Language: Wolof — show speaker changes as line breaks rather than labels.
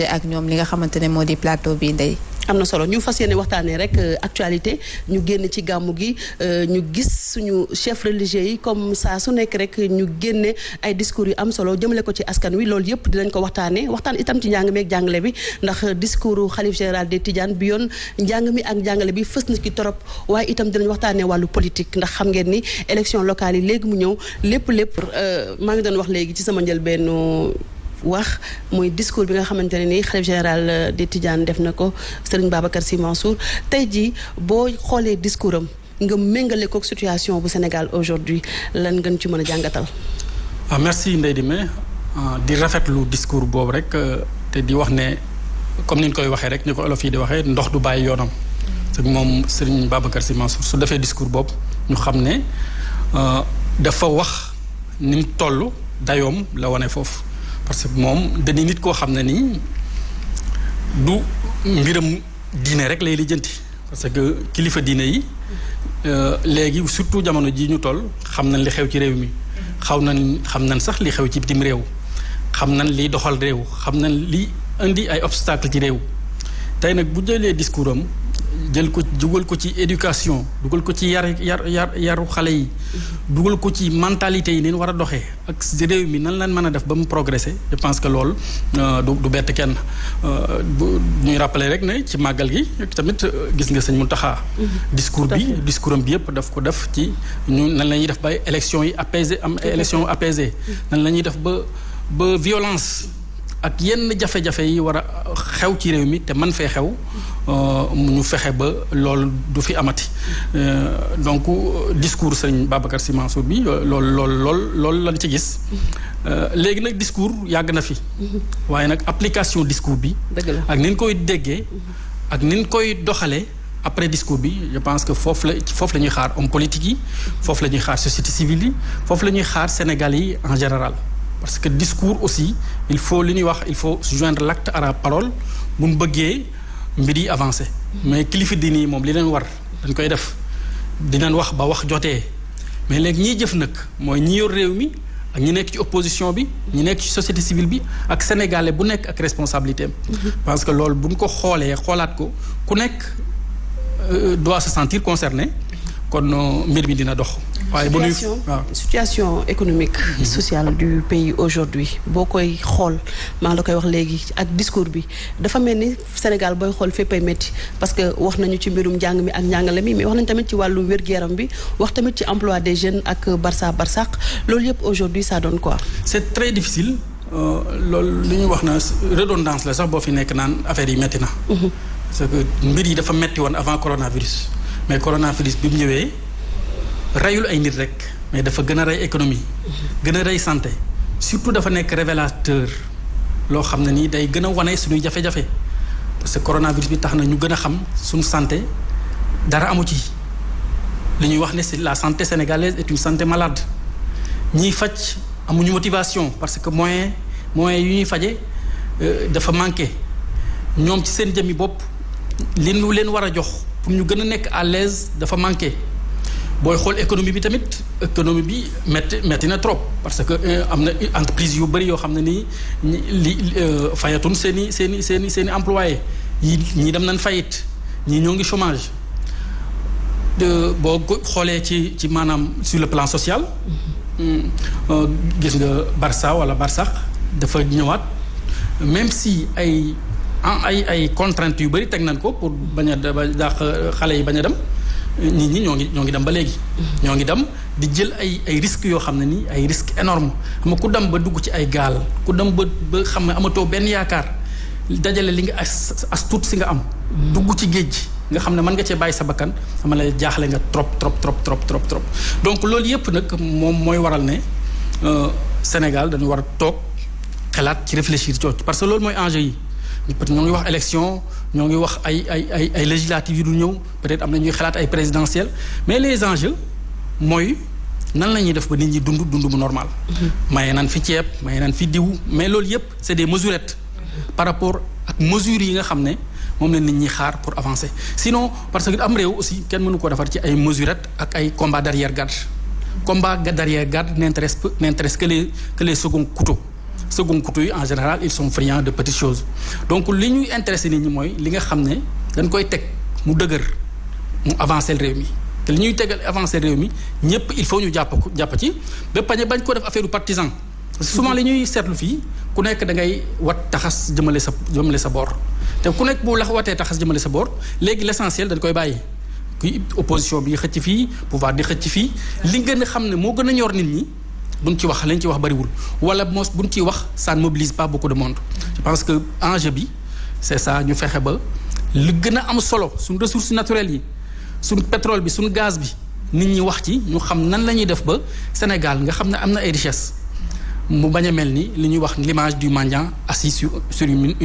ak ñoom li nga xamante ne moo di plateau bi Ndeye.
am na solo ñu fas yéene waxtaanee rek actualité ñu génn ci gàmmu gi ñu gis suñu chef religieux yi comme ça su nekk rek ñu génne ay discours yu am solo jëmale ko ci askan wi loolu yëpp dinañ ko waxtaanee waxtaan itam ci njàng mi ak jàngale bi ndax discours xalif général des Tidianes bi yoon njàng mi ak jàngale bi fës na ci torop waaye itam dinañ waxtaanee wàllu politique ndax xam ngeen ni élection locale yi léegi mu ñëw lépp maa ngi doon wax léegi ci sama njëlbéenu wax muy discours bi nga xamante ne ni xalif général des Tidianes def na ko Serigne Babacar Sy Mansour tey jii boo xoolee discours am nga méngale ko situation bu Sénégal aujourd'hui lan ngeen ci mën a jàngatal.
Merci Ndeye Dime di rafetlu discours boobu rek te di wax ne comme ni ñu koy waxee rek ñu ko olof yi di waxee ndox du bàyyi yoonam. te moom Serigne Babacar Sy Mansour su defee discours boobu ñu xam ne dafa wax ni mu toll dayoom la wane foofu. parce que moom dañuy nit koo xam ne nii du mbiram diine rek lay lijjanti parce que kilifa diine yi léegi surtout jamono ji ñu toll xam nañ li xew ci réew mi xam nañ sax li xew ci bitim réew xam nañ liy doxal réew xam nañ li indi ay obstacle ci réew tey nag bu jëlee discours am jël ko dugal ko ci éducation dugal ko ci yaru xale yi dugal ko ci mentalité yi ni war a doxee ak réew mi nan lañ mën a def ba mu progresser je pense que loolu du bett kenn ñuy rappeler rek ne ci màggal gi tamit gis nga sëñ Mountakha discours am bi yëpp daf ko def ci ñu nan la ñuy def ba élection yi apaisé am élection apaisée nan la ñuy def ba violence ak yenn jafe-jafe yi war a xew ci réew mi te man fee xew ñu fexe ba loolu du fi amati donc discours sëñ Babacar Sy Mansour bi loolu lañ ci gis léegi nag discours yàgg na fi waaye nag application discours bi ak ni ñu koy déggee ak ni ñu koy doxalee après discours bi je pense que foofu la ñuy xaar homme politique yi foofu la ñuy xaar société civile yi foofu la ñuy xaar Sénégal yi en général parce que discours aussi il faut joindre l'acte à la parole bu mu bëggee mbir yi avancer mais kilifa diine yi moom li leen war dañ koy def dinañ wax ba wax jotee mais léegi ñiy jëf nag mooy ñi yor réew mi ak ñi nekk ci opposition bi ñi nekk ci société civile bi ak sénégalais bu nekk ak responsabilité am parce que loolu bu ñu ko xoolaat ko ku nekk doit se sentir concerné kon mbir mi dina dox. waaye bu
situation économique sociale du pays aujourd'hui boo koy xool maa la koy wax léegi ak discours bi dafa mel ni Sénégal booy xool féppay métti parce que wax nañu ci mbirum njàng mi ak njàngale mi mais wax nañu tamit ci wàllu wér-gu-yaram bi wax tamit ci emploi des jeunes ak barsàq loolu yëpp aujourd'hui ça donne quoi.
c'est très difficile loolu li ñuy wax na redondance la sax boo fi nekk naan affaire yi métti na. parce que mbir yi dafa métti woon avant coronavirus mais coronavirus bi mu ñëwee. reyul ay nit rek mais dafa gën a rey économie gën a rey santé surtout dafa nekk révélateur loo xam ne nii day gën a wane suñuy jafe-jafe parce que coronavirus bi tax na ñu gën a xam suñu santé dara amu ci li ñuy wax ne c'est la santé sénégalaise est une santé malade ñiy faj amuñu motivation parce que moyen yu ñuy faje dafa manqué ñoom ci seen jëmmi bopp li ñu leen war a jox pour ñu gën a nekk à l'aise dafa manqué booy xool économie bi tamit économie bi metti na trop parce que am na entreprise yu bëri yoo xam ne nii fayatun seeni employés ñii dem nañ fayit ñii ñoo ngi chômage boo xoolee ci maanaam sur le plan social gis nga Barça wala Barsax dafa ñëwaat même si ay contraintes yu bëri teg nañ ko pour bañ a dàq xale yi bañ a dem nit ñi ñoo ngi dem ba léegi ñoo ngi dem di jël ay risques yoo xam ne nii ay risques énormes xam nga ku dem ba dugg ci ay gaal ku dem ba xam ne amatoo benn yaakaar dajale li nga as tuut si nga am dugg ci géej gi nga xam ne mën nga cee bàyyi sa bakkan xam la jaaxle nga trop donc loolu yëpp nag moom mooy waral ne Sénégal dañu war a toog xalaat ci réfléchir ci parce que loolu mooy enjeu yi peut-être ñoo ngi wax élection ñoo ngi wax ay législatives yu dul ñëw peut-être am na ñuy xalaat ay présidentielles mais les enjeux mooy nan la ñuy def ba nit ñi dund bu normal. maye naan fi ceeb maye naan fi diw mais loolu yëpp c'est des mesurettes par rapport ak mesures yi nga xam ne moom la nit ñi xaar pour avancer sinon parce que am réew aussi kenn mënu ko defar ci ay mesurettes ak ay combat d'arrière-garde. combat d'arrière-garde n'intéresse que les seconds couteaux second couteau yi en général ils sont friands de petites choses donc li ñuy intéressé nit ñi mooy li nga xam ne dañ koy teg mu dëgër mu avancer réew mi te li ñuy tegal avancer réew mi ñëpp il faut ñu jàpp ci ba pañe bañ ko def affaire u partisan parce que souvent li ñuy seetlu fii ku nekk da ngay wat taxas jëmale sa boor te ku nekk bu la watee taxas jëmale sa boor léegi l'essentiel dañ koy bàyyi kuy opposition bi xëcc fii pouvoir di xëcc fii li gën a xam ne moo gën a ñor nit ñi buñ ci wax lañ ci wax bariwul wala moos buñ ciy wax ça ne mobilise pas beaucoup de monde je pense que enjeu bi c'est ça ñu fexe ba li gën a am solo suñ ressources naturelles yi suñ pétrole bi suñ gaz bi nit ñi wax ci ñu xam nan la ñuy def ba Sénégal nga xam ne am na ay richesses mu bañ a mel ni li ñuy wax l'image du mendiant assis sur une